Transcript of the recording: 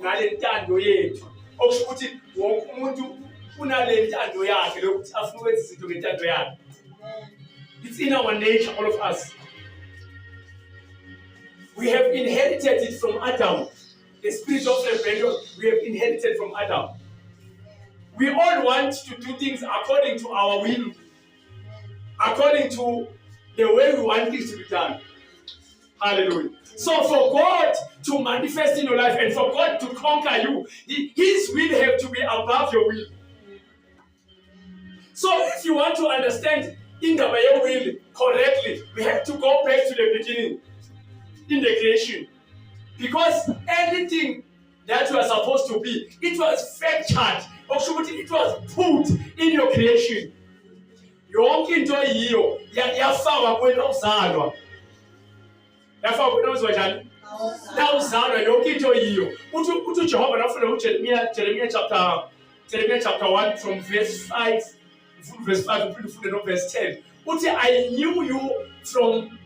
ngale ntando yethu okusho ukuthi wonke umuntu unale ntando yakhe lokuthi afune ukwenza izinto ngentando yakhe. It's in our nature, all of us. We have inherited it from Adam. The spirit of rebellion we have inherited from Adam. We all want to do things according to our will, according to the way we want things to be done. Hallelujah. So for God to manifest in your life and for God to conquer you, His will have to be above your will. So if you want to understand indaba your will correctly, we have to go back to the beginning, in the creation. Because anything that you are supposed to be, it was fractured, or it was put in your creation. Yonke into yiyo yafakwa kwena uzalwa. Yafakwa kwena uzalwa njani? Na uzalwa yonke into yiyo. Uthi Jehova nafuna uJeremiah chapter 1 from verse 5 to verse 10. Uthi I knew you from